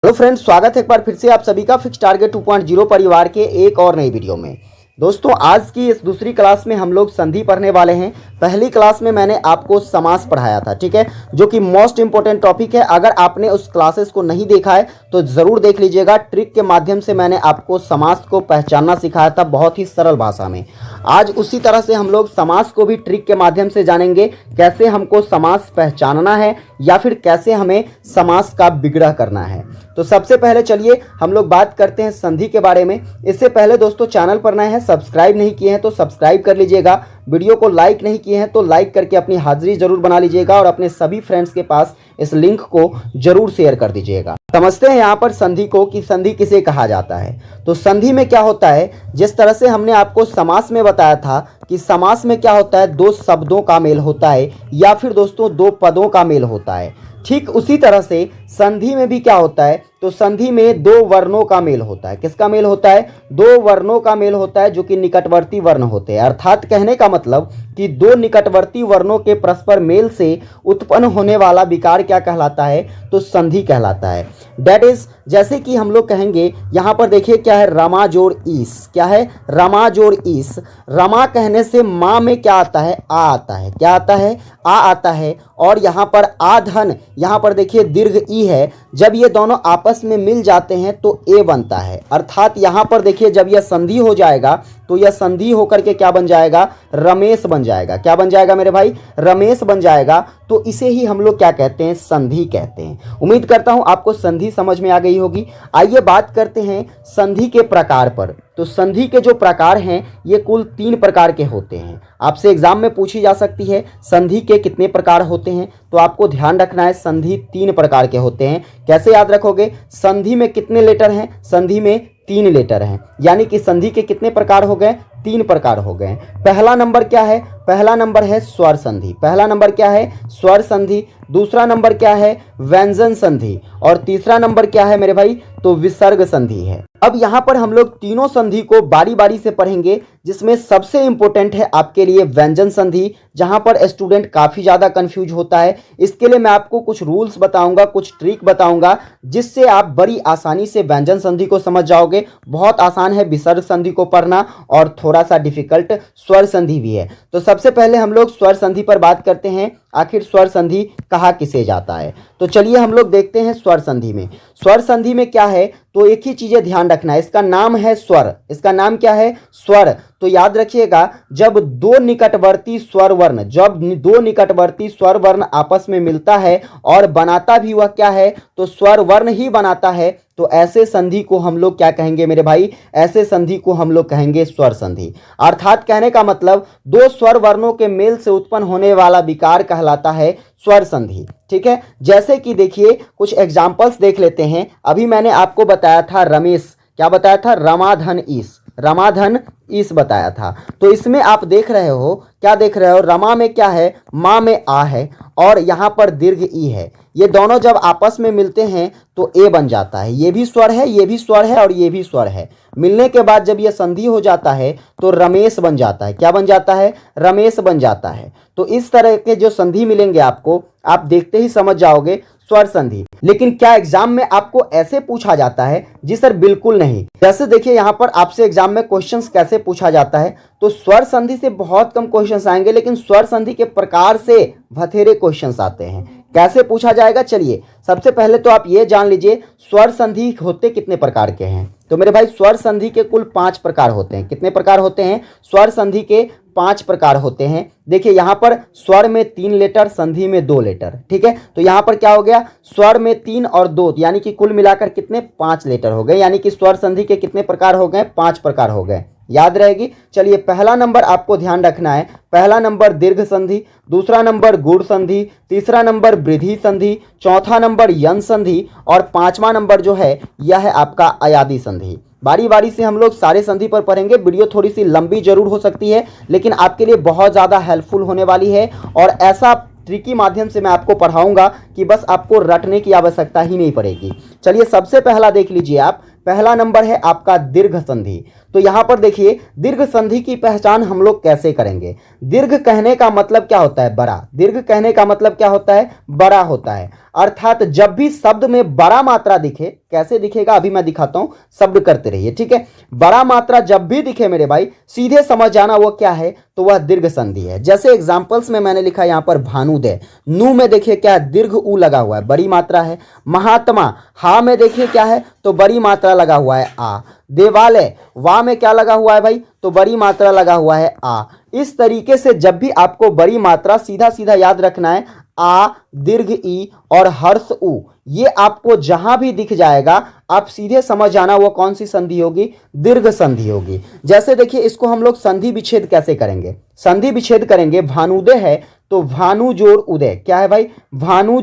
Hello friends, स्वागत है एक बार फिर से आप सभी का फिक्स टारगेट 2.0 परिवार के एक और नई वीडियो में। दोस्तों, आज की इस दूसरी क्लास में हम लोग संधि पढ़ने वाले हैं। पहली क्लास में मैंने आपको समास पढ़ाया था, ठीक है, जो कि मोस्ट इंपॉर्टेंट टॉपिक है। अगर आपने उस क्लासेस को नहीं देखा है तो ज़रूर देख लीजिएगा। ट्रिक के माध्यम से मैंने आपको समास को पहचानना सिखाया था, बहुत ही सरल भाषा में। आज उसी तरह से हम लोग समास को भी ट्रिक के माध्यम से जानेंगे, कैसे हमको समास पहचानना है या फिर कैसे हमें समास का विग्रह करना है। तो सबसे पहले चलिए हम लोग बात करते हैं संधि के बारे में। इससे पहले दोस्तों, चैनल पर नए हैं, सब्सक्राइब नहीं किए हैं तो सब्सक्राइब कर लीजिएगा। वीडियो को लाइक नहीं किए हैं तो लाइक करके अपनी हाजिरी जरूर बना लीजिएगा और अपने सभी फ्रेंड्स के पास इस लिंक को जरूर शेयर कर दीजिएगा। समझते हैं यहाँ पर संधि को कि संधि किसे कहा जाता है। तो संधि में क्या होता है, जिस तरह से हमने आपको समास में बताया था कि समास में क्या होता है, दो शब्दों का मेल होता है या फिर दोस्तों दो पदों का मेल होता है। ठीक उसी तरह से संधि में भी क्या होता है, तो संधि में दो वर्णों का मेल होता है। किसका मेल होता है? दो वर्णों का मेल होता है, जो कि निकटवर्ती वर्ण होते हैं। अर्थात कहने का मतलब कि दो निकटवर्ती वर्णों के परस्पर मेल से उत्पन्न होने वाला विकार क्या कहलाता है, तो संधि कहलाता है। दैट इज, जैसे कि हम लोग कहेंगे यहाँ पर देखिए क्या है, रमा जोड़ ईस। क्या है? रमा जोड़ ईस। रमा कहने से माँ में क्या आता है? आ आता है। क्या आता है? आ आता है। और यहाँ पर आधन, यहाँ पर देखिए दीर्घ ई है। जब ये दोनों आपस में मिल जाते हैं तो ए बनता है। अर्थात यहाँ पर देखिए जब यह संधि हो जाएगा तो यह संधि होकर के क्या बन जाएगा? रमेश बन जाएगा। क्या बन जाएगा मेरे भाई? रमेश बन जाएगा। तो इसे ही हम लोग क्या कहते हैं? संधि कहते हैं। उम्मीद करता हूं आपको संधि समझ में आ गई होगी। आइए बात करते हैं संधि के प्रकार पर। तो संधि के जो प्रकार हैं ये कुल 3 प्रकार के होते हैं। आपसे एग्जाम में पूछी जा सकती है संधि के कितने प्रकार होते हैं, तो आपको ध्यान रखना है संधि 3 प्रकार के होते हैं। कैसे याद रखोगे? संधि में कितने लेटर हैं? संधि में 3 लेटर हैं। यानी कि संधि के कितने प्रकार हो गए? 3 प्रकार हो गए। पहला नंबर क्या है? पहला नंबर है स्वर संधि। पहला नंबर क्या है? स्वर संधि। दूसरा नंबर क्या है? व्यंजन संधि। और तीसरा नंबर क्या है मेरे भाई? तो विसर्ग संधि है। अब यहाँ पर हम लोग तीनों संधि को बारी बारी से पढ़ेंगे, जिसमें सबसे इंपॉर्टेंट है आपके लिए व्यंजन संधि, जहां पर स्टूडेंट काफी ज्यादा कंफ्यूज होता है। इसके लिए मैं आपको कुछ रूल्स बताऊंगा, कुछ ट्रिक बताऊंगा, जिससे आप बड़ी आसानी से व्यंजन संधि को समझ जाओगे। बहुत आसान है विसर्ग संधि को पढ़ना और थोड़ा सा डिफिकल्ट स्वर संधि भी है। तो सबसे पहले हम लोग स्वर संधि पर बात करते हैं। आखिर स्वर संधि कहा किसे जाता है, तो चलिए हम लोग देखते हैं स्वर संधि में। स्वर संधि में क्या है, तो एक ही चीजें ध्यान रखना है, इसका नाम है स्वर। इसका नाम क्या है? स्वर। तो याद रखिएगा, जब दो निकटवर्ती स्वर वर्ण, जब दो निकटवर्ती स्वर वर्ण आपस में मिलता है और बनाता भी वह क्या है, तो स्वर वर्ण ही बनाता है, तो ऐसे संधि को हम लोग क्या कहेंगे मेरे भाई? ऐसे संधि को हम लोग कहेंगे स्वर संधि। अर्थात कहने का मतलब दो स्वर वर्णों के मेल से उत्पन्न होने वाला विकार कहलाता है स्वर संधि। ठीक है, जैसे कि देखिए कुछ एग्जाम्पल्स देख लेते हैं। अभी मैंने आपको बताया था रमेश, क्या बताया था? रमाधन ईस। रमाधन ईस बताया था। तो इसमें आप देख रहे हो, क्या देख रहे हो? रमा में क्या है? माँ में आ है और यहाँ पर दीर्घ ई है। ये दोनों जब आपस में मिलते हैं तो ए बन जाता है। ये भी स्वर है, ये भी स्वर है और ये भी स्वर है। मिलने के बाद जब ये संधि हो जाता है तो रमेश बन जाता है। क्या बन जाता है? रमेश बन जाता है। तो इस तरह के जो संधि मिलेंगे आपको, आप देखते ही समझ जाओगे स्वर संधि। लेकिन क्या एग्जाम में आपको ऐसे पूछा जाता है? जी सर, बिल्कुल नहीं। जैसे देखिए यहाँ पर आपसे एग्जाम में क्वेश्चंस कैसे पूछा जाता है, तो स्वर संधि से बहुत कम क्वेश्चंस आएंगे, लेकिन स्वर संधि के प्रकार से बथेरे क्वेश्चंस आते हैं। कैसे पूछा जाएगा? चलिए सबसे पहले तो आप ये जान लीजिए स्वर संधि होते कितने प्रकार के हैं। तो मेरे भाई स्वर संधि के कुल 5 प्रकार होते हैं। कितने प्रकार होते हैं? स्वर संधि के 5 प्रकार होते हैं। देखिए यहाँ पर स्वर में 3 लेटर, संधि में 2 लेटर। ठीक है, तो यहाँ पर क्या हो गया? स्वर में 3 और 2, यानी कि कुल मिलाकर कितने? 5 लेटर हो गए। यानी कि स्वर संधि के कितने प्रकार हो गए? 5 प्रकार हो गए। याद रहेगी। चलिए पहला नंबर आपको ध्यान रखना है। पहला नंबर दीर्घ संधि, दूसरा नंबर गुण संधि, तीसरा नंबर वृद्धि संधि, चौथा नंबर यन संधि और 5वां नंबर जो है यह है आपका अयादि संधि। बारी बारी से हम लोग सारे संधि पर पढ़ेंगे। वीडियो थोड़ी सी लंबी जरूर हो सकती है, लेकिन आपके लिए बहुत ज़्यादा हेल्पफुल होने वाली है और ऐसा ट्रिकी माध्यम से मैं आपको पढ़ाऊंगा कि बस आपको रटने की आवश्यकता ही नहीं पड़ेगी। चलिए सबसे पहला देख लीजिए आप। पहला नंबर है आपका दीर्घ संधि। तो यहाँ पर देखिए दीर्घ संधि की पहचान हम लोग कैसे करेंगे। दीर्घ कहने का मतलब क्या होता है? बड़ा। दीर्घ कहने का मतलब क्या होता है? बड़ा होता है। अर्थात जब भी शब्द में बड़ा मात्रा दिखे, कैसे दिखेगा अभी मैं दिखाता हूं, शब्द करते रहिए, ठीक है। बड़ा मात्रा जब भी दिखे मेरे भाई, सीधे समझ जाना वो क्या है, तो वह दीर्घ संधि है। जैसे एग्जांपल्स में मैंने लिखा यहां पर भानुदय, नू में देखिए क्या है, दीर्घ ऊ लगा हुआ है, बड़ी मात्रा है। महात्मा, हा में देखिए क्या है, तो बड़ी मात्रा लगा हुआ है आ। देवालय, वा में क्या लगा हुआ है भाई, तो बड़ी मात्रा लगा हुआ है आ। इस तरीके से जब भी आपको बड़ी मात्रा सीधा सीधा याद रखना है, आ, दीर्घ ई और हर्ष उ, ये आपको जहां भी दिख जाएगा आप सीधे समझ जाना वो कौन सी संधि होगी, दीर्घ संधि होगी। जैसे देखिए इसको हम लोग संधि विच्छेद कैसे करेंगे, संधि विच्छेद करेंगे, भानुदय है तो भानु जोड़ उदय, क्या है भाई, भानु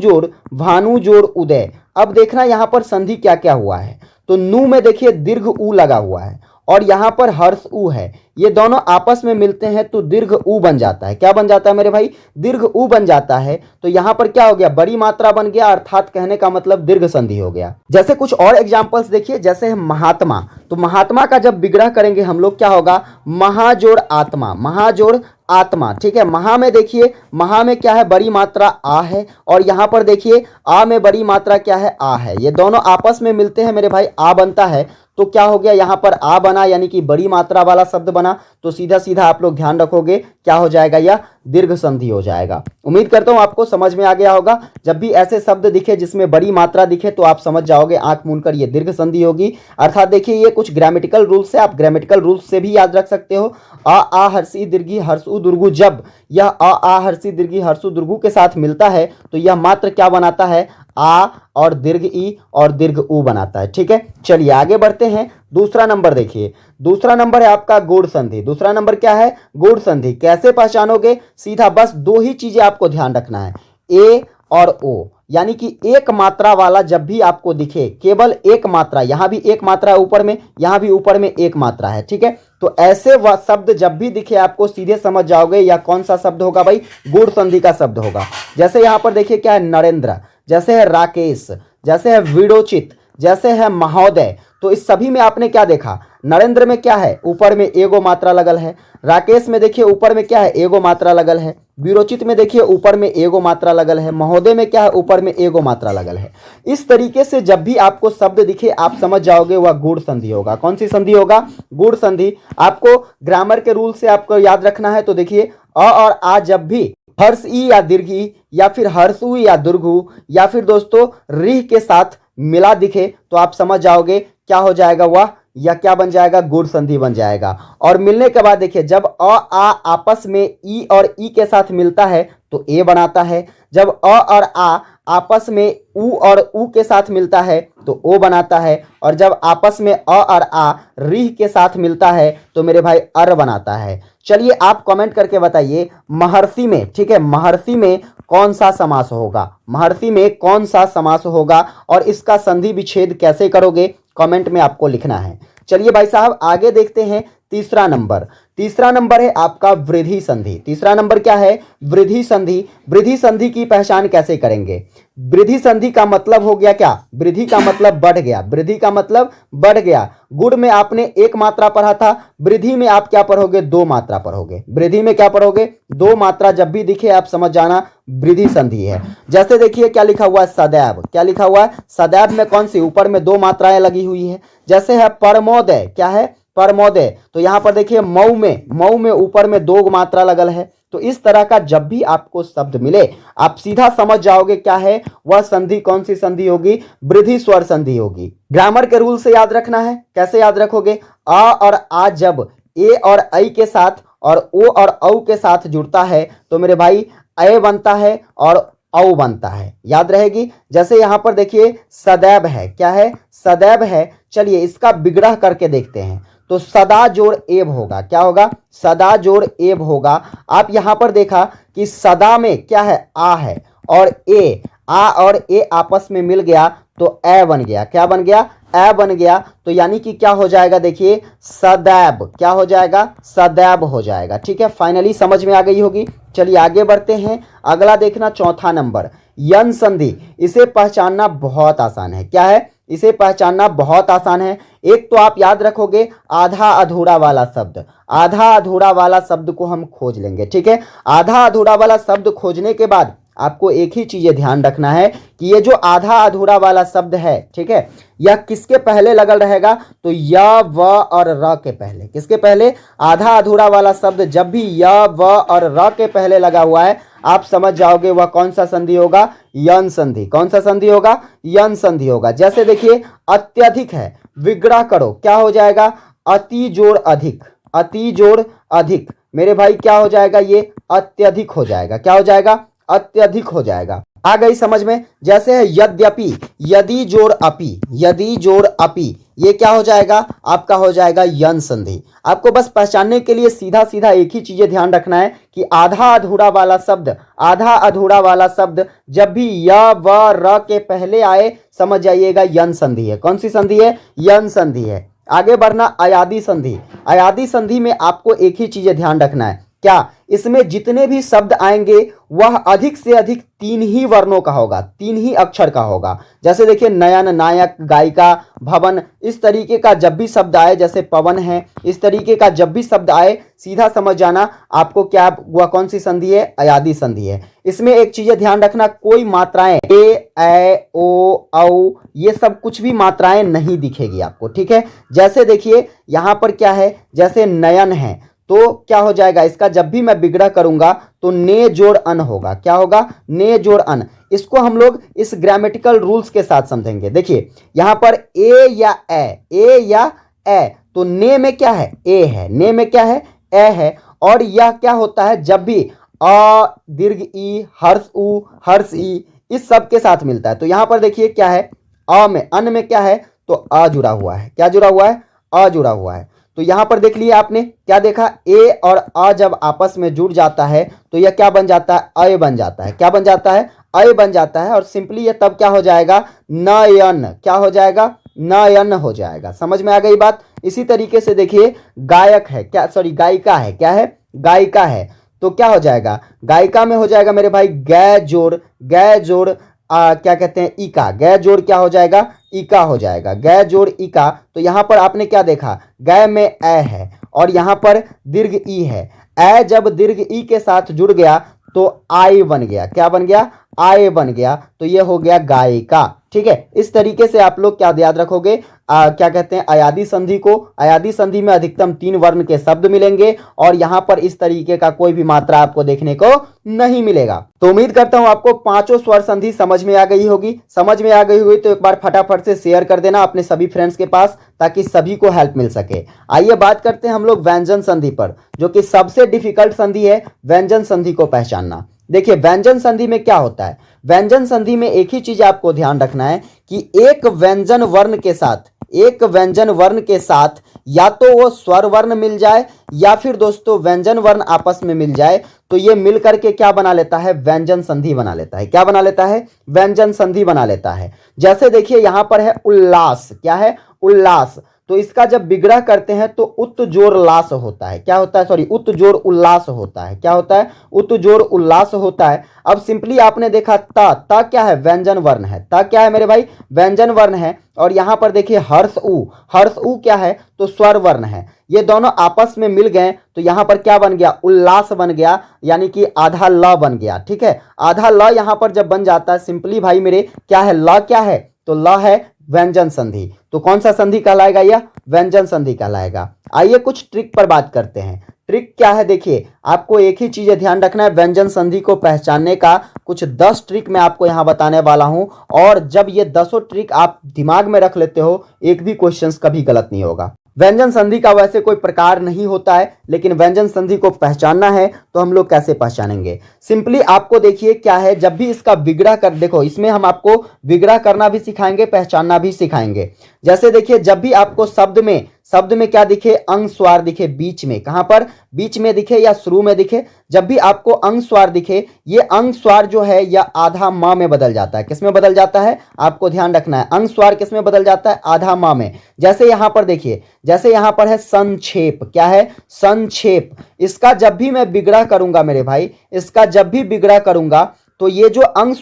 जोड़ उदय। अब देखना यहां पर संधि क्या क्या हुआ है, तो नू में देखिए दीर्घ ऊ लगा हुआ है और यहां पर हर्ष ऊ है, ये दोनों आपस में मिलते हैं तो दीर्घ ऊ बन जाता है। क्या बन जाता है मेरे भाई, दीर्घ ऊ बन जाता है। तो यहां पर क्या हो गया, बड़ी मात्रा बन गया, अर्थात कहने का मतलब दीर्घ संधि हो गया। जैसे कुछ और एग्जांपल्स देखिए, जैसे महात्मा, तो महात्मा का जब विग्रह करेंगे हम लोग क्या होगा, महाजोड़ आत्मा, महाजोड़ आत्मा, ठीक है। महा में देखिए, महा में क्या है, बड़ी मात्रा आ है और यहां पर देखिए आ में बड़ी मात्रा क्या है, आ है, ये दोनों आपस में मिलते हैं मेरे भाई, आ बनता है। तो क्या हो गया, यहां पर आ बना यानी कि बड़ी मात्रा वाला शब्द बना, तो सीधा सीधा आप लोग ध्यान रखोगे क्या हो जाएगा, यह दीर्घ संधि हो जाएगा। उम्मीद करता हूं आपको समझ में आ गया होगा। जब भी ऐसे शब्द दिखे जिसमें बड़ी मात्रा दिखे तो आप समझ जाओगे आंख मूंदकर ये दीर्घ संधि होगी। अर्थात देखिए ये कुछ ग्रामेटिकल रूल्स है, आप ग्रामेटिकल रूल्स से भी याद रख सकते हो। आ हर्षी दीर्घी हर्षु दुर्गु, जब यह आ हर्षी दीर्घी हर्षु दुर्गु के साथ मिलता है तो यह मात्र क्या बनाता है, आ और दीर्घ ई और दीर्घ ऊ बनाता है, ठीक है। चलिए आगे बढ़ते हैं। दूसरा नंबर देखिए, दूसरा नंबर है आपका गूढ़ संधि। दूसरा नंबर क्या है, गूढ़ संधि। कैसे पहचानोगे, सीधा बस दो ही चीजें आपको ध्यान रखना है, ए और ओ, यानी कि एक मात्रा वाला जब भी आपको दिखे, केवल एक मात्रा, यहां भी एक मात्रा है ऊपर में, यहां भी ऊपर में एक मात्रा है, ठीक है। तो ऐसे वह शब्द जब भी दिखे आपको सीधे समझ जाओगे यह कौन सा शब्द होगा भाई, गूढ़ संधि का शब्द होगा। जैसे यहां पर देखिए क्या है, नरेंद्र, जैसे है राकेश, जैसे है विडोचित, जैसे है महोदय। तो इस सभी में आपने क्या देखा, नरेंद्र में क्या है, ऊपर में एगो मात्रा लगल है। राकेश में देखिए ऊपर में क्या है, एगो मात्रा लगल है। विरोचित में देखिए ऊपर में एगो मात्रा लगल है। महोदय में क्या है, ऊपर में एगो मात्रा लगल है। इस तरीके से जब भी आपको शब्द दिखे आप समझ जाओगे वह गूढ़ संधि होगा। कौन सी संधि होगा, गूढ़ संधि। आपको ग्रामर के रूल से आपको याद रखना है। तो देखिए अ और आ जब भी हर्ष ई या दीर्घी या फिर हर्षु या दुर्घु या फिर दोस्तों रिह के साथ मिला दिखे तो आप समझ जाओगे क्या हो जाएगा, वह या क्या बन जाएगा, गूढ़ संधि बन जाएगा। और मिलने के बाद देखिए जब अ आ आपस में ई और ई के साथ मिलता है तो ए बनाता है। जब अ और आ आपस में उ और उ के साथ मिलता है तो ओ बनाता है। और जब आपस में अ और आ रिह के साथ मिलता है तो मेरे भाई अर बनाता है। चलिए आप कमेंट करके बताइए महर्षि में, ठीक है, महर्षि में कौन सा समास होगा, महर्षि में कौन सा समास होगा और इसका संधि विच्छेद कैसे करोगे, कमेंट में आपको लिखना है। चलिए भाई साहब आगे देखते हैं। तीसरा नंबर, तीसरा नंबर है आपका वृद्धि संधि। तीसरा नंबर क्या है, वृद्धि संधि। वृद्धि संधि की पहचान कैसे करेंगे, वृद्धि संधि का मतलब हो गया क्या, वृद्धि का मतलब बढ़ गया, वृद्धि का मतलब बढ़ गया। गुण में आपने एक मात्रा पढ़ा था, वृद्धि में आप क्या पढ़ोगे, दो मात्रा पढ़ोगे। वृद्धि में क्या पढ़ोगे, दो मात्रा जब भी दिखे आप समझ जाना वृद्धि संधि है। जैसे देखिए क्या लिखा हुआ है, सदैव, क्या लिखा हुआ है, सदैव में कौन सी, ऊपर में दो मात्राएं लगी हुई है। जैसे है परमोदय, क्या है, परमोदय, तो यहां पर देखिए मऊ में ऊपर में दो मात्रा लगल है। तो इस तरह का जब भी आपको शब्द मिले आप सीधा समझ जाओगे क्या है, वह संधि कौन सी संधि होगी, वृद्धि स्वर संधि होगी। ग्रामर के रूल से याद रखना है। कैसे याद रखोगे, आ और आ जब ए और ऐ के साथ और ओ और औ के साथ जुड़ता है तो मेरे भाई ऐ बनता है और औ बनता है, याद रहेगी। जैसे यहां पर देखिए सदैव है, क्या है, सदैव है। चलिए इसका विग्रह करके देखते हैं। तो सदा जोड़ एब होगा, क्या होगा, सदा जोड़ एब होगा। आप यहां पर देखा कि सदा में क्या है, आ है और ए, आ और ए आपस में मिल गया तो ए बन गया, क्या बन गया, ए बन गया। तो यानी कि क्या हो जाएगा, देखिए सदैव, क्या हो जाएगा, सदैव हो जाएगा। ठीक है, फाइनली समझ में आ गई होगी। चलिए आगे बढ़ते हैं। अगला देखना चौथा नंबर, यन संधि। इसे पहचानना बहुत आसान है, क्या है, इसे पहचानना बहुत आसान है। एक तो आप याद रखोगे आधा अधूरा वाला शब्द, आधा अधूरा वाला शब्द को हम खोज लेंगे। ठीक है, आधा अधूरा वाला शब्द खोजने के बाद आपको एक ही चीज़ ध्यान रखना है कि ये जो आधा अधूरा वाला शब्द है, ठीक है, यह किसके पहले लगल रहेगा, तो य व और र के पहले। किसके पहले? आधा अधूरा वाला शब्द जब भी य व और र के पहले लगा हुआ है, आप समझ जाओगे वह कौन सा संधि होगा, यन संधि। कौन सा संधि होगा? यन संधि होगा। जैसे देखिए अत्यधिक है, विग्रह करो, क्या हो जाएगा? अति जोड़ अधिक। अति जोड़ अधिक मेरे भाई क्या हो जाएगा? ये अत्यधिक हो जाएगा। क्या हो जाएगा? अत्यधिक हो जाएगा। आ गई समझ में? जैसे है यद्यपि, यदि जोड़ अपि, यदि जोड़ अपि, ये क्या हो जाएगा? आपका हो जाएगा यन संधि। आपको बस पहचानने के लिए सीधा सीधा एक ही चीजें ध्यान रखना है कि आधा अधूरा वाला शब्द, आधा अधूरा वाला शब्द जब भी य व र के पहले आए, समझ जाइएगा यन संधि है। कौन सी संधि है? यन संधि है। आगे बढ़ना, अयादी संधि। अयादी संधि में आपको एक ही चीज ध्यान रखना है, क्या? इसमें जितने भी शब्द आएंगे वह अधिक से अधिक 3 ही वर्णों का होगा, 3 ही अक्षर का होगा। जैसे देखिए नयन, नायक, गायिका, भवन, इस तरीके का जब भी शब्द आए, जैसे पवन है, इस तरीके का जब भी शब्द आए, सीधा समझ जाना आपको क्या, वह कौन सी संधि है? अयादी संधि है। इसमें एक चीज ध्यान रखना, कोई मात्राएं ए ओ औ ये सब कुछ भी मात्राएं नहीं दिखेगी आपको, ठीक है। जैसे देखिए यहां पर क्या है, जैसे नयन है तो क्या हो जाएगा? इसका जब भी मैं विग्रह करूंगा तो ने जोड़ अन होगा। क्या होगा? ने जोड़ अन। इसको हम लोग इस ग्रामेटिकल रूल्स के साथ समझेंगे। देखिए यहां पर ए या ए, तो ने में क्या है? ए है। ने में क्या है? ए है। और यह क्या होता है? जब भी अ, दीर्घ ई, हर्ष उ, हर्ष ई, इस सब के साथ मिलता है। तो यहां पर देखिए क्या है, अ में, अन में क्या है? तो अ जुड़ा हुआ है। क्या जुड़ा हुआ है? अ जुड़ा हुआ है। तो यहां पर देख लिया आपने, क्या देखा? ए और अ जब आपस में जुड़ जाता है तो यह क्या बन जाता है? अय बन जाता है। क्या बन जाता है? अय बन जाता है। और सिंपली ये तब क्या हो जाएगा? नयन। क्या हो जाएगा? नयन हो जाएगा। समझ में आ गई बात? इसी तरीके से देखिए गायक है, क्या, सॉरी गायिका है, क्या है? गायिका है। तो क्या हो जाएगा? गायिका में हो जाएगा मेरे भाई गै जोड़, गै जोड़ क्या कहते हैं? इका। गै जोड़ क्या हो जाएगा? इका हो जाएगा। गै जोड़ इका। तो यहां पर आपने क्या देखा? गै में ए है और यहां पर दीर्घ ई है। ए जब दीर्घ ई के साथ जुड़ गया तो आई बन गया। क्या बन गया? आय बन गया। तो ये हो गया गायिका। ठीक है, इस तरीके से आप लोग क्या याद रखोगे? क्या कहते हैं? अयादी संधि को। अयादी संधि में अधिकतम 3 वर्ण के शब्द मिलेंगे और यहां पर इस तरीके का कोई भी मात्रा आपको देखने को नहीं मिलेगा। तो उम्मीद करता हूं आपको पांचों स्वर संधि समझ में आ गई होगी। समझ में आ गई हुई तो एक बार फटाफट से शेयर कर देना अपने सभी फ्रेंड्स के पास, ताकि सभी को हेल्प मिल सके। आइए बात करते हैं हम लोग व्यंजन संधि पर, जो कि सबसे डिफिकल्ट संधि है, व्यंजन संधि को पहचानना। देखिए व्यंजन संधि में क्या होता है? व्यंजन संधि में एक ही चीज आपको ध्यान रखना है कि एक व्यंजन वर्ण के साथ, एक व्यंजन वर्ण के साथ या तो वो स्वर वर्ण मिल जाए या फिर दोस्तों व्यंजन वर्ण आपस में मिल जाए, तो ये मिल करके क्या बना लेता है? व्यंजन संधि बना लेता है। क्या बना लेता है? व्यंजन संधि बना लेता है। जैसे देखिए यहां पर है उल्लास। क्या है? उल्लास। तो इसका जब विग्रह करते हैं तो उत जोड़ लास होता है। क्या होता है? सॉरी, उत जोड़ उल्लास होता है। क्या होता है? उत जोड़ उल्लास होता है। अब सिंपली आपने देखा ता क्या है? व्यंजन वर्ण है। ता क्या है मेरे भाई? व्यंजन वर्ण है। और यहां पर देखिए हर्ष उ क्या है? तो स्वर वर्ण है। ये दोनों आपस में मिल गए तो यहां पर क्या बन गया? उल्लास बन गया, यानी कि आधा ल बन गया। ठीक है, आधा ल यहां पर जब बन जाता है, सिंपली भाई मेरे क्या है? ल क्या है? तो ल है व्यंजन संधि। तो कौन सा संधि कहलाएगा? यह व्यंजन संधि कहलाएगा। आइए कुछ ट्रिक पर बात करते हैं। ट्रिक क्या है? देखिए आपको एक ही चीज ध्यान रखना है, व्यंजन संधि को पहचानने का कुछ 10 ट्रिक मैं आपको यहां बताने वाला हूं। और जब ये 10 ट्रिक आप दिमाग में रख लेते हो, एक भी क्वेश्चन कभी गलत नहीं होगा। व्यंजन संधि का वैसे कोई प्रकार नहीं होता है, लेकिन व्यंजन संधि को पहचानना है तो हम लोग कैसे पहचानेंगे? सिंपली आपको देखिए क्या है, जब भी इसका विग्रह कर, देखो इसमें हम आपको विग्रह करना भी सिखाएंगे, पहचानना भी सिखाएंगे। जैसे देखिए जब भी आपको शब्द में क्या दिखे? अंग-स्वर दिखे बीच में। कहां पर? बीच में दिखे या शुरू में दिखे। जब भी आपको अंग-स्वर दिखे, ये अंग-स्वर जो है यह आधा म में बदल जाता है। किस में बदल जाता है? आपको ध्यान रखना है, अंग-स्वर किस में बदल जाता है? आधा म में। जैसे यहां पर देखिए, जैसे यहां पर है संक्षेप। क्या है? संक्षेप। इसका जब भी मैं विग्रह करूंगा मेरे भाई, इसका जब भी विग्रह करूंगा तो ये जो अंग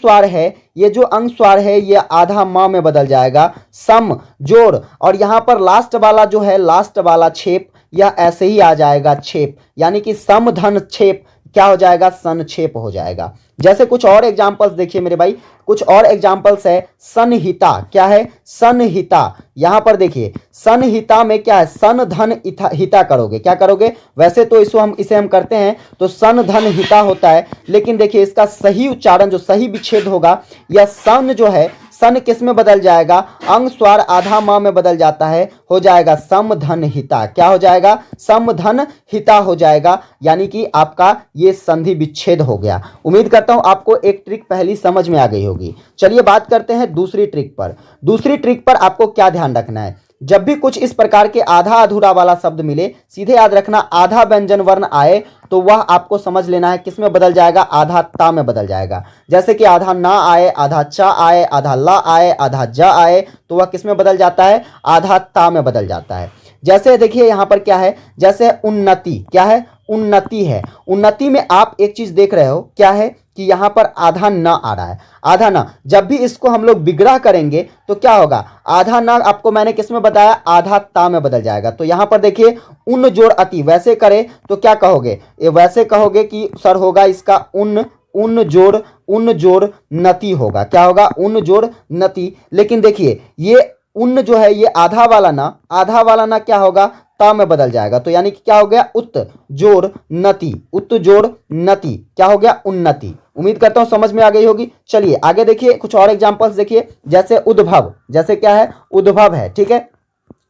स्वर है, ये आधा म में बदल जाएगा। सम जोड़, और यहां पर लास्ट वाला जो है, लास्ट वाला छेप, यह ऐसे ही आ जाएगा छेप, यानी कि सम धन छेप क्या हो जाएगा? संक्षेप हो जाएगा। जैसे कुछ और एग्जाम्पल्स देखिए मेरे भाई, कुछ और एग्जाम्पल्स है सनहिता। क्या है? सनहिता। यहां पर देखिए सनहिता में क्या है, सन धन हिता करोगे, क्या करोगे? वैसे तो इसे हम करते हैं तो सन धन हिता होता है, लेकिन देखिए इसका सही उच्चारण जो सही विच्छेद होगा, या सन जो है, सन किस में बदल जाएगा? अंग स्वर आधा म में बदल जाता है, हो जाएगा समधन हिता। क्या हो जाएगा? समधन हिता हो जाएगा, यानी कि आपका ये संधि विच्छेद हो गया। उम्मीद करता हूं आपको एक ट्रिक पहली समझ में आ गई होगी। चलिए बात करते हैं दूसरी ट्रिक पर। दूसरी ट्रिक पर आपको क्या ध्यान रखना है, जब भी कुछ इस प्रकार के आधा अधूरा वाला शब्द मिले, सीधे याद रखना आधा व्यंजन वर्ण आए तो वह आपको समझ लेना है किस में बदल जाएगा? आधा ता में बदल जाएगा। जैसे कि आधा ना आए, आधा चा आए, आधा ला आए, आधा जा आए, तो वह किस में बदल जाता है? आधा ता में बदल जाता है। जैसे देखिए यहां पर क्या है, जैसे उन्नति। क्या है? उन्नति है। उन्नति में आप एक चीज देख रहे हो, क्या है कि यहां पर आधा न आ रहा है, आधा ना। जब भी इसको हम लोग विग्रह करेंगे तो क्या होगा? आधा ना आपको मैंने किस में बताया? आधा ता में बदल जाएगा। तो यहां पर देखिए उन जोड़ अति, वैसे करे तो क्या कहोगे? ये वैसे कहोगे कि सर होगा इसका उन जोड़ नति होगा। क्या होगा? उन जोड़ नति। लेकिन देखिए ये उन जो है, ये आधा वाला ना क्या होगा? ता में बदल जाएगा। तो यानी कि क्या हो गया? उत जोड़ नति, उत जोड़ नति, क्या हो गया? उन्नति। उम्मीद करता हूं समझ में आ गई होगी। चलिए आगे देखिए कुछ और एग्जांपल्स देखिए, जैसे उद्भव। जैसे क्या है? उद्भव है, ठीक है।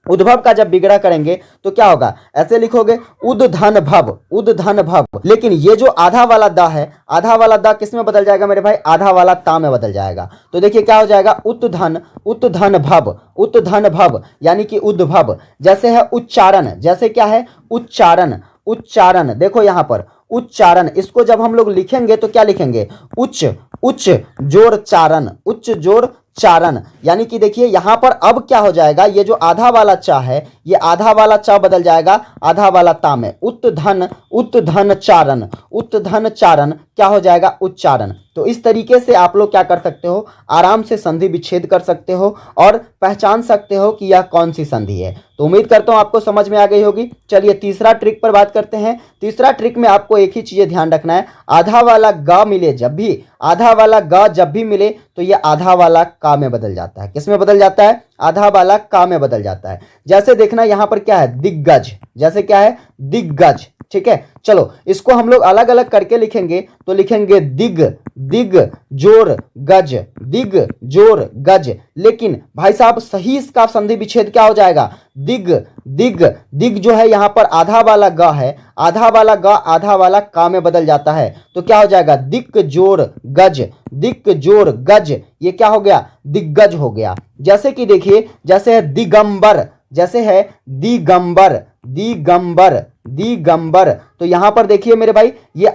उद्भव का जब विग्रह करेंगे तो क्या होगा? ऐसे लिखोगे उद्धन भव, उद्धन भव। लेकिन ये जो आधा वाला दा है, आधा वाला दा किस में बदल जाएगा मेरे भाई? आधा वाला ता में बदल जाएगा। तो देखिए क्या हो जाएगा? उत्धन भव, उत्धन भव, यानी कि उद्भव। जैसे है उच्चारण। जैसे क्या है? उच्चारण, उच्चारण। देखो यहां पर उच्चारण, इसको जब हम लोग लिखेंगे तो क्या लिखेंगे? उच्च जोड़ चारण, उच्च जोड़ चारण। यानी कि देखिए यहां पर अब क्या हो जाएगा? ये जो आधा वाला चा है, ये आधा वाला चा बदल जाएगा आधा वाला ता में। उत्धन चारण, उत्धन चारण क्या हो जाएगा? उच्चारण। तो इस तरीके से आप लोग क्या कर सकते हो? आराम से संधि विच्छेद कर सकते हो और पहचान सकते हो कि यह कौन सी संधि है। तो उम्मीद करता हूं आपको समझ में आ गई होगी। चलिए तीसरा ट्रिक पर बात करते हैं। तीसरा ट्रिक में आपको एक ही चीज ध्यान रखना है, आधा वाला गा मिले जब भी, आधा वाला गा जब भी मिले तो यह आधा वाला का में बदल जाता है। किस में बदल जाता है? आधा वाला का में बदल जाता है। जैसे देखना यहां पर क्या है? दिग्गज। जैसे क्या है? दिग्गज, ठीक है। चलो इसको हम लोग अलग अलग करके लिखेंगे तो लिखेंगे दिग जोर गज, दिग जोर गज। लेकिन भाई साहब सही इसका संधि विच्छेद क्या हो जाएगा? दिग जो है यहां पर आधा वाला ग है, आधा वाला ग आधा वाला का में बदल जाता है। तो क्या हो जाएगा? दिक जोर गज, दिक जोर गज। ये क्या हो गया? दिग्गज हो गया। जैसे कि देखिए, जैसे है दिगंबर। जैसे है दिगंबर, दिगंबर, दिगंबर। तो यहां पर देखिए मेरे भाई ये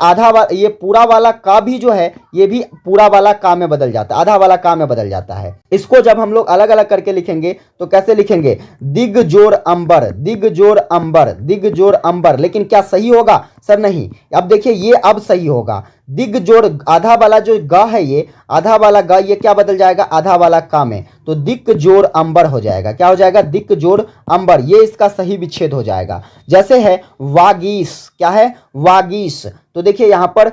ये पूरा वाला का भी जो है, ये भी पूरा वाला का में बदल जाता है, आधा वाला का में बदल जाता है। इसको जब हम लोग अलग अलग करके लिखेंगे तो कैसे लिखेंगे? दिग जोर अंबर, दिग जोर अंबर, दिग जोर अंबर। लेकिन क्या सही होगा? सर नहीं। अब देखिए ये अब सही होगा। दिग जोड़ आधा वाला जो ग है, ये आधा वाला ग ये क्या बदल जाएगा? आधा वाला का में। तो दिक जोड़ अंबर हो जाएगा। क्या हो जाएगा? दिक जोड़ अंबर। ये इसका सही विच्छेद हो जाएगा। जैसे है वागीश। क्या है? वागीश। तो देखिए यहां पर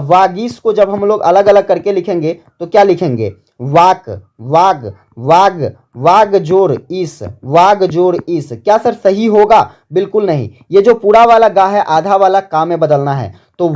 वागीश को जब हम लोग अलग अलग करके लिखेंगे तो क्या लिखेंगे? वाग जोर ईस, वाग जोर ईस। क्या सर सही होगा? बिल्कुल नहीं। ये जो पूरा वाला गा है आधा वाला का में बदलना है। तो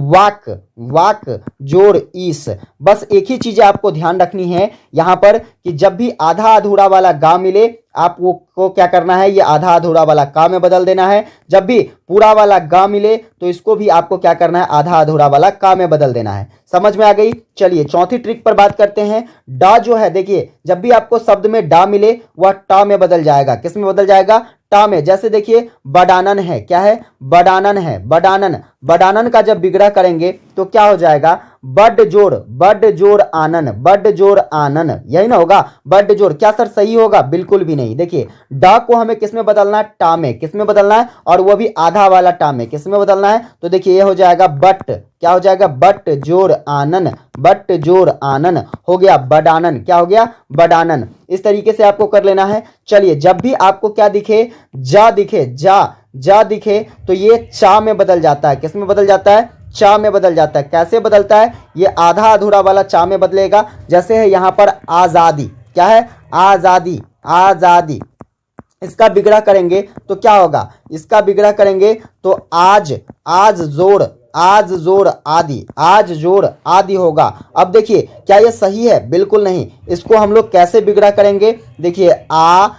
वाक जोड़ ईस। बस एक ही चीज आपको ध्यान रखनी है यहां पर कि जब भी आधा अधूरा वाला गा मिले आपको को क्या करना है? ये आधा अधूरा वाला का में बदल देना है। जब भी पूरा वाला गा मिले तो इसको भी आपको क्या करना है? आधा अधूरा वाला का में बदल देना है। समझ में आ गई? चलिए चौथी ट्रिक पर बात करते हैं। डा जो है देखिए, जब भी आपको शब्द में डा मिले वह टा में बदल जाएगा। किस में बदल जाएगा? टा में। जैसे देखिए बडानन है। क्या है? बडानन है, बडानन। बडानन का जब विग्रह करेंगे तो क्या हो जाएगा? बड जोड़ आनन, बड जोड़ आनन। यही ना होगा? बड जोड़। क्या सर सही होगा? बिल्कुल भी नहीं। देखिए डा को हमें किस में बदलना है? टा में। किस में बदलना है? और वो भी आधा वाला टा में। किस में बदलना है? तो देखिए ये हो जाएगा बट। क्या हो जाएगा? बट जोड़ आनन, बट जोड़ आनन हो गया बडानन। क्या हो गया? बडानन। इस तरीके से आपको कर लेना है। चलिए जब भी आपको क्या दिखे? जा दिखे, जा दिखे तो ये चा में बदल जाता है। किस में बदल जाता है? चा में बदल जाता है। कैसे बदलता है? ये आधा अधूरा वाला चा में बदलेगा। जैसे है यहाँ पर आज़ादी, क्या है? आज़ादी, आज़ादी। इसका बिगड़ा करेंगे तो क्या होगा? इसका बिगड़ा करेंगे तो आज, आज जोड़, आज जोड़ आदि, आज जोड़ आदि होगा। अब देखिए क्या ये सही है? बिल्कुल नहीं। इसको हम लोग कैसे बिगड़ा करेंगे? देखिए आ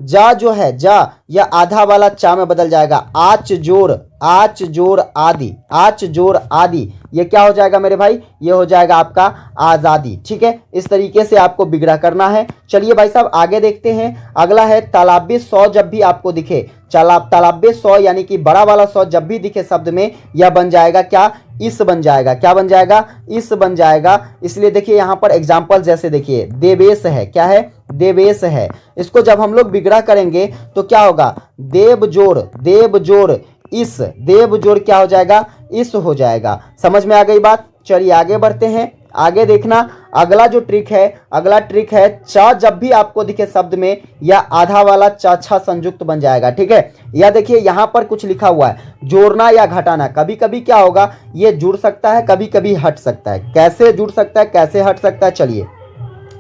जा जो है, जा यह आधा वाला चा में बदल जाएगा। आच जोड़ आदि, आच जोड़ आदि, ये क्या हो जाएगा मेरे भाई? ये हो जाएगा आपका आज़ादी। ठीक है, इस तरीके से आपको बिगड़ा करना है। चलिए भाई साहब आगे देखते हैं। अगला है तालाब्य सौ जब भी आपको दिखे, तालाब्य सौ यानी कि बड़ा वाला सौ जब भी दिखे शब्द में, यह बन जाएगा क्या? इस बन जाएगा। क्या बन जाएगा? इस बन जाएगा। इसलिए देखिए यहाँ पर एग्जाम्पल जैसे देखिए देवेश है, क्या है? देवेश है। इसको जब हम लोग बिगड़ा करेंगे तो क्या होगा? देव जोड़ इस, देव जोड़ क्या हो जाएगा? इस हो जाएगा। समझ में आ गई बात? चलिए आगे बढ़ते हैं। आगे देखना अगला जो ट्रिक है, अगला ट्रिक है च जब भी आपको दिखे शब्द में, या आधा वाला च छ संयुक्त बन जाएगा। ठीक है, या देखिए यहाँ पर कुछ लिखा हुआ है जोड़ना या घटाना। कभी कभी क्या होगा? ये जुड़ सकता है, कभी कभी हट सकता है। कैसे जुड़ सकता है, कैसे हट सकता है? चलिए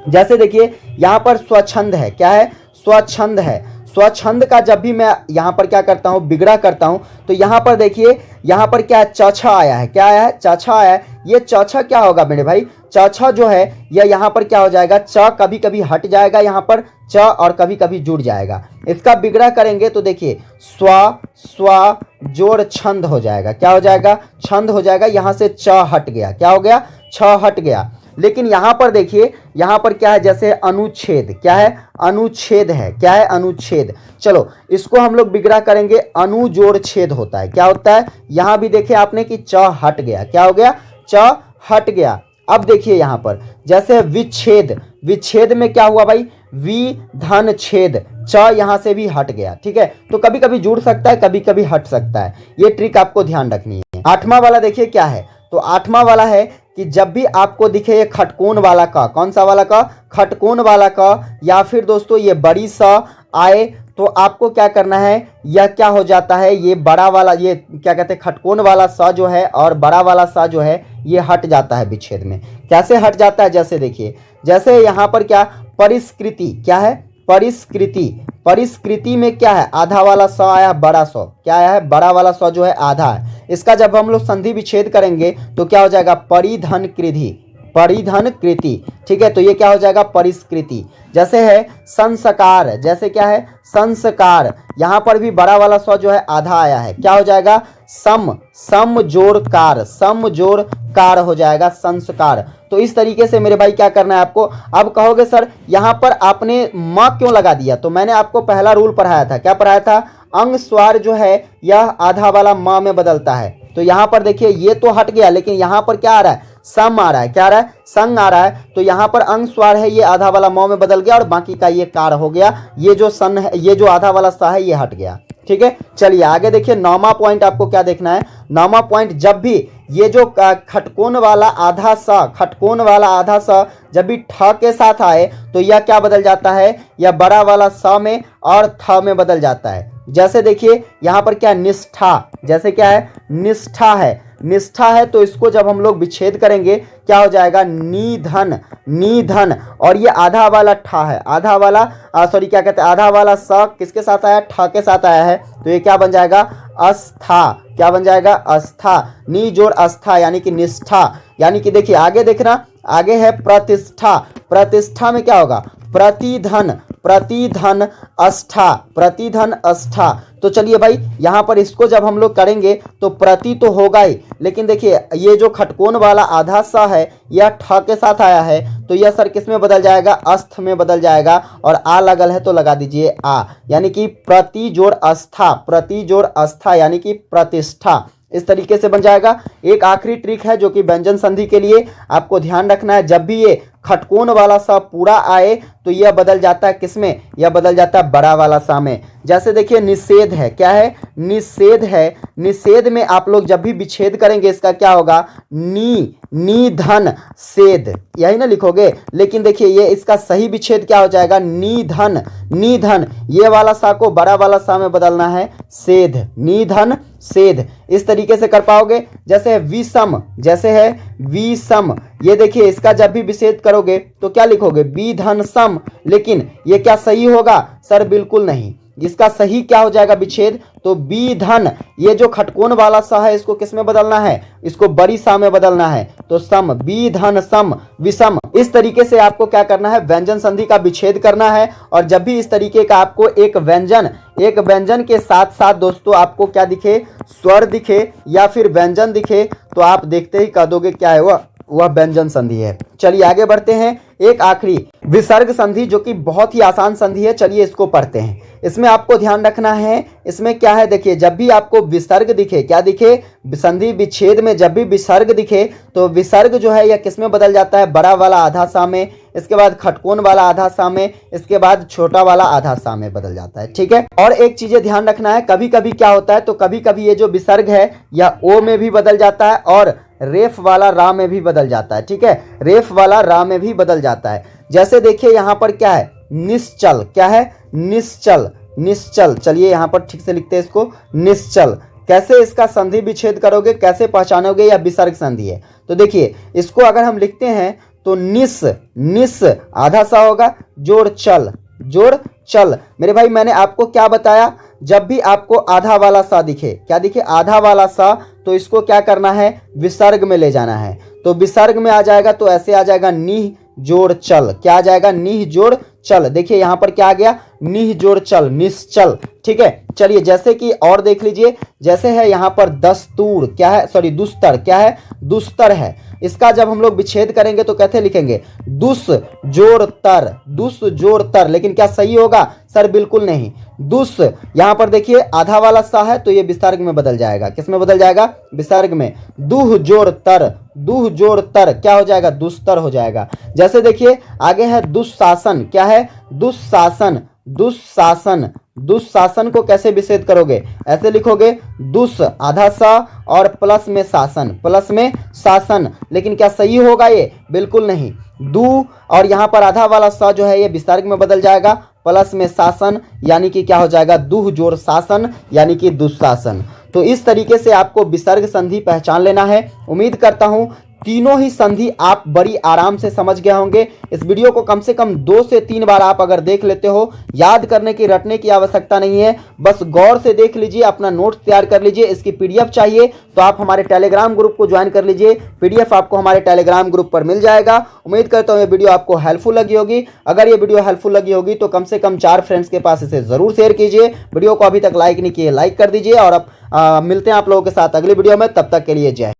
जैसे देखिए यहाँ पर स्वच्छंद है, क्या है? स्वच्छंद है। स्वच्छंद का जब भी मैं यहाँ पर क्या करता हूँ? बिगड़ा करता हूँ, तो यहाँ पर देखिए यहाँ पर क्या है? चौछा आया है। क्या आया है? चौछा आया है। ये चौछा क्या होगा मेरे भाई? चौछा जो है यह यहाँ पर क्या हो जाएगा? च कभी कभी हट जाएगा यहाँ पर च, और कभी कभी जुड़ जाएगा। इसका बिगड़ा करेंगे तो देखिए स्व जोड़ छंद हो जाएगा। क्या हो जाएगा? छंद हो जाएगा। यहाँ से च हट गया। क्या हो गया? छ हट गया। लेकिन यहाँ पर देखिए यहाँ पर क्या है? जैसे अनुच्छेद, क्या है? अनुच्छेद है। क्या है? अनुच्छेद। चलो इसको हम लोग बिगड़ा करेंगे, अनु जोड़ छेद होता है। क्या होता है? यहाँ भी देखिए आपने कि च हट गया। क्या हो गया? च हट गया। अब देखिए यहाँ पर जैसे विच्छेद, विच्छेद में क्या हुआ भाई? वि धन छेद, च यहाँ से भी हट गया। ठीक है, तो कभी कभी जुड़ सकता है, कभी कभी हट सकता है। ये ट्रिक आपको ध्यान रखनी है। आठवां वाला देखिए क्या है? तो आठवां वाला है कि जब भी आपको दिखे ये खटकोन वाला का, कौन सा वाला का? खटकोन वाला का, या फिर दोस्तों ये बड़ी सा आए, तो आपको क्या करना है? यह क्या हो जाता है? ये बड़ा वाला, ये क्या कहते हैं? खटकोन वाला सा जो है और बड़ा वाला सा जो है ये हट जाता है विच्छेद में। कैसे हट जाता है? जैसे देखिए, जैसे यहाँ पर क्या? परिष्कृति, क्या है? परिष्कृति। परिष्कृति में क्या है? आधा वाला स आया, बड़ा स। क्या आया है? बड़ा वाला स जो है आधा है। इसका जब हम लोग संधि विच्छेद करेंगे तो क्या हो जाएगा? परिधन कृधि, परिधन कृति। ठीक है, तो ये क्या हो जाएगा? परिष्कृति। जैसे है संस्कार, जैसे क्या है? संस्कार। यहाँ पर भी बड़ा वाला स जो है आधा आया है। क्या हो जाएगा? सम जोड़ कार, सम जोड़ कार हो जाएगा संस्कार। तो इस तरीके से मेरे भाई क्या करना है आपको? अब कहोगे सर यहाँ पर आपने म क्यों लगा दिया? तो मैंने आपको पहला रूल पढ़ाया था। क्या पढ़ाया था? अंग स्वर जो है यह आधा वाला म में बदलता है। तो यहाँ पर देखिए ये तो हट गया, लेकिन यहाँ पर क्या आ रहा है? सम आ रहा है। क्या आ रहा है? संग आ रहा है। तो यहाँ पर अंग स्वर है ये आधा वाला म में बदल गया, और बाकी का ये कार हो गया। ये जो सन है, ये जो आधा वाला सा है ये हट गया। ठीक है, चलिए आगे देखिए। नौवां पॉइंट आपको क्या देखना है? नौवां पॉइंट, जब भी ये जो खटकोन वाला आधा सा, खटकोन वाला आधा सा जब भी ठ के साथ आए तो यह क्या बदल जाता है? यह बड़ा वाला स में और थ में बदल जाता है। जैसे देखिए यहाँ पर क्या? निष्ठा। जैसे क्या है? निष्ठा है। निष्ठा है तो इसको जब हम लोग विच्छेद करेंगे क्या हो जाएगा? निधन, निधन। और ये आधा वाला ठा है, आधा वाला सॉरी क्या कहते हैं? आधा वाला स किसके साथ आया? ठ के साथ आया है। तो ये क्या बन जाएगा? अस्था। क्या बन जाएगा? अस्था। नी जोड़ अस्था यानी कि निष्ठा। यानी कि देखिए आगे देखना, आगे है प्रतिष्ठा। प्रतिष्ठा में क्या होगा? प्रतिधन, प्रतिधन अस्था, प्रतिधन अस्था। तो चलिए भाई यहाँ पर इसको जब हम लोग करेंगे तो प्रति तो होगा ही, लेकिन देखिए ये जो खटकोन वाला आधा सा है यह ठ के साथ आया है, तो यह सर किस में बदल जाएगा? अस्थ में बदल जाएगा। और आ लगल है तो लगा दीजिए आ, यानी कि प्रति जोड़ अस्था, प्रति जोड़ अस्था यानी कि प्रतिष्ठा। इस तरीके से बन जाएगा। एक आखिरी ट्रिक है जो कि व्यंजन संधि के लिए आपको ध्यान रखना है। जब भी ये खटकोन वाला सा पूरा आए तो यह बदल जाता है किसमें? यह बदल जाता है बड़ा वाला सा में। जैसे देखिए निषेध है। क्या है? निषेध है। निषेध में आप लोग जब भी विच्छेद करेंगे इसका क्या होगा? निधन सेध, यही ना लिखोगे। लेकिन देखिए ये इसका सही विच्छेद क्या हो जाएगा? निधन, निधन। ये वाला सा को बड़ा वाला सा में बदलना है सेध, निधन सेध, इस तरीके से कर पाओगे। जैसे है विषम, जैसे है विषम, ये देखिए इसका जब भी विच्छेद करोगे तो क्या लिखोगे, बी धन सम। लेकिन ये क्या सही होगा सर, बिल्कुल नहीं। इसका सही क्या हो जाएगा विच्छेद, तो बी धन, ये जो खटकोन वाला सा है इसको किस में बदलना है, इसको बड़ी सा में बदलना है, तो सम, बी धन सम विषम। इस तरीके से आपको क्या करना है, व्यंजन संधि का विच्छेद करना है। और जब भी इस तरीके का आपको एक व्यंजन के साथ साथ दोस्तों आपको क्या दिखे, स्वर दिखे या फिर व्यंजन दिखे, तो आप देखते ही कह दोगे क्या है वह व्यंजन संधि है। चलिए आगे बढ़ते हैं। एक आखिरी विसर्ग संधि जो कि बहुत ही आसान संधि है, चलिए इसको पढ़ते हैं। इसमें आपको ध्यान रखना है, इसमें क्या है देखिए, जब भी आपको विसर्ग दिखे, क्या दिखे, संधि विच्छेद में जब भी विसर्ग दिखे तो विसर्ग जो है यह किस में बदल जाता है, बड़ा वाला आधा सा में, इसके बाद खटकोन वाला आधा सा में, इसके बाद छोटा वाला आधा सा में बदल जाता है। ठीक है, और एक चीजें ध्यान रखना है, कभी कभी क्या होता है, तो कभी कभी ये जो विसर्ग है या ओ में भी बदल जाता है और रेफ वाला रा में भी बदल जाता है। ठीक है, रेफ वाला रा में भी बदल जाता है। जैसे देखिए यहाँ पर क्या है, निश्चल, क्या है, निश्चल, निश्चल। चलिए यहाँ पर ठीक से लिखते हैं इसको, निश्चल। कैसे इसका संधि विच्छेद करोगे, कैसे पहचानोगे यह विसर्ग संधि है, तो देखिए इसको अगर हम लिखते हैं तो निस, निस आधा सा होगा, जोड़ चल, जोड़ चल। मेरे भाई मैंने आपको क्या बताया, जब भी आपको आधा वाला सा दिखे, क्या दिखे, आधा वाला सा, तो इसको क्या करना है, विसर्ग में ले जाना है। तो विसर्ग में आ जाएगा तो ऐसे आ जाएगा, नीह जोड़ चल, क्या आ जाएगा, नीह जोड़ चल। देखिए यहां पर क्या आ गया, नीह जोड़ चल, निश्चल। ठीक है, चलिए जैसे कि और देख लीजिए, जैसे है यहाँ पर दस्तूर, क्या है, सॉरी दुस्तर, क्या है, दुस्तर है। इसका जब हम लोग विच्छेद करेंगे तो कैसे लिखेंगे, दुस जोड़ तर, दुस जोड़ तर। लेकिन क्या सही होगा सर, बिल्कुल नहीं। दुस यहां पर देखिए आधा वाला सा है तो ये विसर्ग में बदल जाएगा, किस में बदल जाएगा, विसर्ग में। दुह जोड़ तर, दुह जोड़ तर क्या हो जाएगा, दुस्तर हो जाएगा। जैसे देखिए आगे है दुस्शासन, क्या है, दुस्शासन, दुस्शासन। दुस्शासन को कैसे विच्छेद करोगे, ऐसे लिखोगे, दुस आधा सा और प्लस में शासन, प्लस में शासन। लेकिन क्या सही होगा ये, बिल्कुल नहीं। दू और यहाँ पर आधा वाला सा जो है ये विसर्ग में बदल जाएगा, प्लस में शासन, यानी कि क्या हो जाएगा, दुह जोड़ शासन, यानी कि दुशासन। तो इस तरीके से आपको विसर्ग संधि पहचान लेना है। उम्मीद करता हूं तीनों ही संधि आप बड़ी आराम से समझ गए होंगे। इस वीडियो को कम से कम 2 से 3 बार आप अगर देख लेते हो, याद करने की, रटने की आवश्यकता नहीं है, बस गौर से देख लीजिए, अपना नोट्स तैयार कर लीजिए। इसकी पीडीएफ चाहिए तो आप हमारे टेलीग्राम ग्रुप को ज्वाइन कर लीजिए, पीडीएफ आपको हमारे टेलीग्राम ग्रुप पर मिल जाएगा। उम्मीद करता हूँ ये वीडियो आपको हेल्पफुल लगी होगी। अगर ये वीडियो हेल्पफुल लगी होगी तो कम से कम 4 फ्रेंड्स के पास इसे जरूर शेयर कीजिए। वीडियो को अभी तक लाइक नहीं किए, लाइक कर दीजिए। और अब मिलते हैं आप लोगों के साथ अगली वीडियो में, तब तक के लिए जय।